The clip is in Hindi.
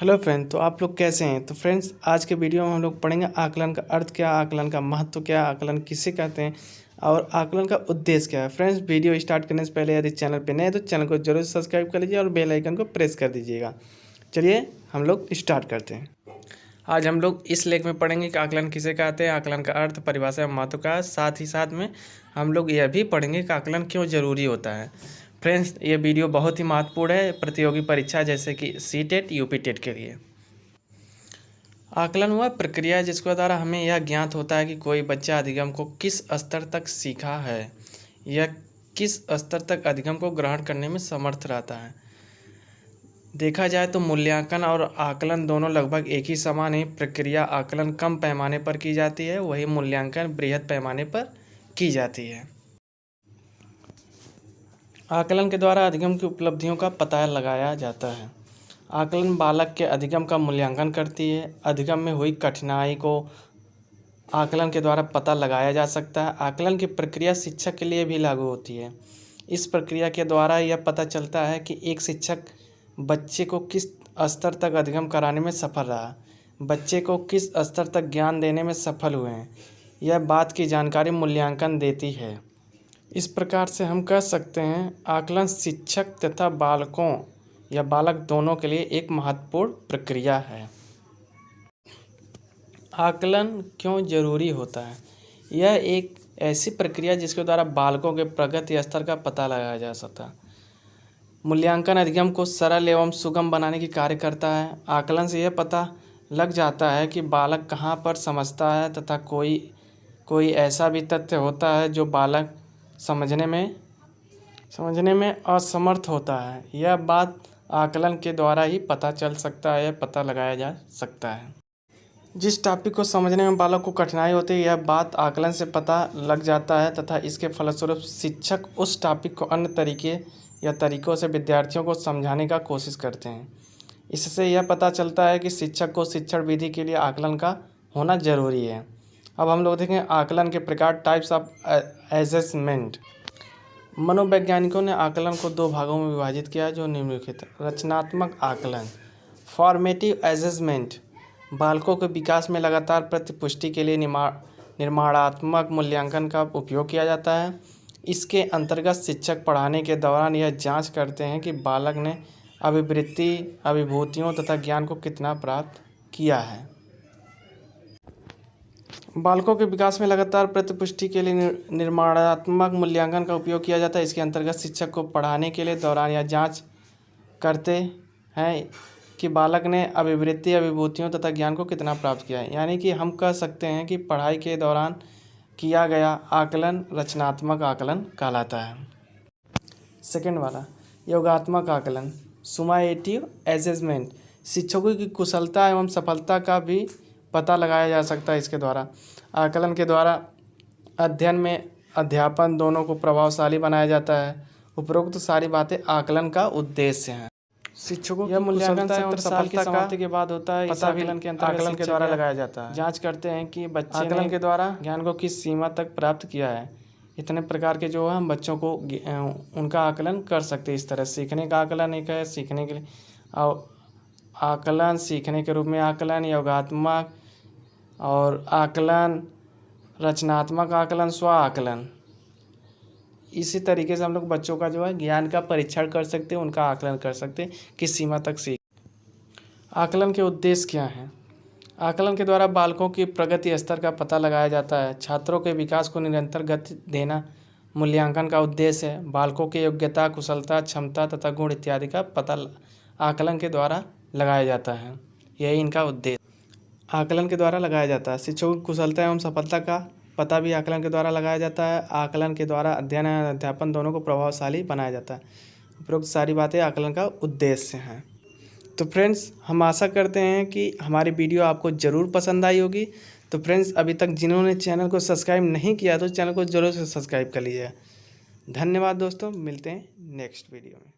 हेलो फ्रेंड, तो आप लोग कैसे हैं। तो फ्रेंड्स, आज के वीडियो में हम लोग पढ़ेंगे आकलन का अर्थ क्या, आकलन का महत्व क्या, आकलन किसे कहते हैं और आकलन का उद्देश्य क्या है। फ्रेंड्स, वीडियो स्टार्ट करने से पहले यदि चैनल पे नए हैं तो चैनल को जरूर सब्सक्राइब कर लीजिए और बेल आइकन को प्रेस कर दीजिएगा। चलिए हम लोग स्टार्ट करते हैं। आज हम लोग इस लेख में पढ़ेंगे कि आकलन किसे कहते हैं, आकलन का अर्थ, परिभाषा एवं महत्व का। साथ ही साथ में हम लोग यह भी पढ़ेंगे कि आकलन क्यों जरूरी होता है। फ्रेंड्स, ये वीडियो बहुत ही महत्वपूर्ण है प्रतियोगी परीक्षा जैसे कि सीटेट, यूपी टेट के लिए। आकलन वह प्रक्रिया है जिसके द्वारा हमें यह ज्ञात होता है कि कोई बच्चा अधिगम को किस स्तर तक सीखा है या किस स्तर तक अधिगम को ग्रहण करने में समर्थ रहता है। देखा जाए तो मूल्यांकन और आकलन दोनों लगभग एक ही समान है। प्रक्रिया आकलन कम पैमाने पर की जाती है, वही मूल्यांकन बृहद पैमाने पर की जाती है। आकलन के द्वारा अधिगम की उपलब्धियों का पता लगाया जाता है। आकलन बालक के अधिगम का मूल्यांकन करती है। अधिगम में हुई कठिनाई को आकलन के द्वारा पता लगाया जा सकता है। आकलन की प्रक्रिया शिक्षक के लिए भी लागू होती है। इस प्रक्रिया के द्वारा यह पता चलता है कि एक शिक्षक बच्चे को किस स्तर तक अधिगम कराने में सफल रहा, बच्चे को किस स्तर तक ज्ञान देने में सफल हुए हैं। यह बात की जानकारी मूल्यांकन देती है। इस प्रकार से हम कह सकते हैं आकलन शिक्षक तथा बालकों या बालक दोनों के लिए एक महत्वपूर्ण प्रक्रिया है। आकलन क्यों जरूरी होता है। यह एक ऐसी प्रक्रिया जिसके द्वारा बालकों के प्रगति स्तर का पता लगाया जा सकता है। मूल्यांकन अधिगम को सरल एवं सुगम बनाने की कार्य करता है। आकलन से यह पता लग जाता है कि बालक कहाँ पर समझता है तथा कोई ऐसा भी तथ्य होता है जो बालक समझने में असमर्थ होता है। यह बात आकलन के द्वारा ही पता चल सकता है, पता लगाया जा सकता है। जिस टॉपिक को समझने में बालक को कठिनाई होती है, यह बात आकलन से पता लग जाता है तथा इसके फलस्वरूप शिक्षक उस टॉपिक को अन्य तरीके या तरीकों से विद्यार्थियों को समझाने का कोशिश करते हैं। इससे यह पता चलता है कि शिक्षक को शिक्षण विधि के लिए आकलन का होना जरूरी है। अब हम लोग देखें आकलन के प्रकार, टाइप्स ऑफ असेसमेंट। मनोवैज्ञानिकों ने आकलन को दो भागों में विभाजित किया है जो निम्नलिखित है। रचनात्मक आकलन, फॉर्मेटिव असेसमेंट, बालकों के विकास में लगातार प्रतिपुष्टि के लिए निर्माणात्मक मूल्यांकन का उपयोग किया जाता है। इसके अंतर्गत शिक्षक पढ़ाने के दौरान यह जांच करते हैं कि बालक ने अभिवृत्ति, अभिभूतियों तथा ज्ञान को कितना प्राप्त किया है। बालकों के विकास में लगातार प्रतिपुष्टि के लिए निर्माणात्मक मूल्यांकन का उपयोग किया जाता है। इसके अंतर्गत शिक्षक को पढ़ाने के लिए दौरान यह जांच करते हैं कि बालक ने अभिवृत्ति, अभिभूतियों तथा ज्ञान को कितना प्राप्त किया है। यानी कि हम कह सकते हैं कि पढ़ाई के दौरान किया गया आकलन रचनात्मक आकलन कहलाता है। सेकेंड वाला योगात्मक आकलन, सुमाएटिव असेसमेंट, शिक्षकों की कुशलता एवं सफलता का भी पता लगाया जा सकता है इसके द्वारा। आकलन के द्वारा अध्ययन में अध्यापन दोनों को प्रभावशाली बनाया जाता है। उपरोक्त सारी बातें आकलन का उद्देश्य हैं। शिक्षकों की मूल्यांकन 70 साल की समाप्ति के बाद होता है। इस आकलन के अंतर्गत आकलन के द्वारा लगाया जाता है। जांच करते हैं कि बच्चे आकलन के द्वारा ज्ञान को किस सीमा तक प्राप्त किया है। इतने प्रकार के जो है हम बच्चों को उनका आकलन कर सकते हैं। इस तरह सीखने का आकलन एक है, सीखने के लिए और आकलन, सीखने के रूप में आकलन, योगात्मक और आकलन, रचनात्मक आकलन, स्व आकलन। इसी तरीके से हम लोग बच्चों का जो है ज्ञान का परीक्षण कर सकते हैं, उनका आकलन कर सकते हैं किस सीमा तक सीख। आकलन के उद्देश्य क्या हैं। आकलन के द्वारा बालकों की प्रगति स्तर का पता लगाया जाता है। छात्रों के विकास को निरंतर गति देना मूल्यांकन का उद्देश्य है। बालकों की योग्यता, कुशलता, क्षमता तथा गुण इत्यादि का पता आकलन के द्वारा लगाया जाता है। यही इनका उद्देश्य आकलन के द्वारा लगाया जाता है। शिक्षकों की कुशलता एवं सफलता का पता भी आकलन के द्वारा लगाया जाता है। आकलन के द्वारा अध्ययन एवं अध्यापन दोनों को प्रभावशाली बनाया जाता है। उपरोक्त सारी बातें आकलन का उद्देश्य हैं। तो फ्रेंड्स, हम आशा करते हैं कि हमारी वीडियो आपको ज़रूर पसंद आई होगी। तो फ्रेंड्स, अभी तक जिन्होंने चैनल को सब्सक्राइब नहीं किया तो चैनल को ज़रूर से सब्सक्राइब कर लीजिए। धन्यवाद दोस्तों, मिलते हैं नेक्स्ट वीडियो में।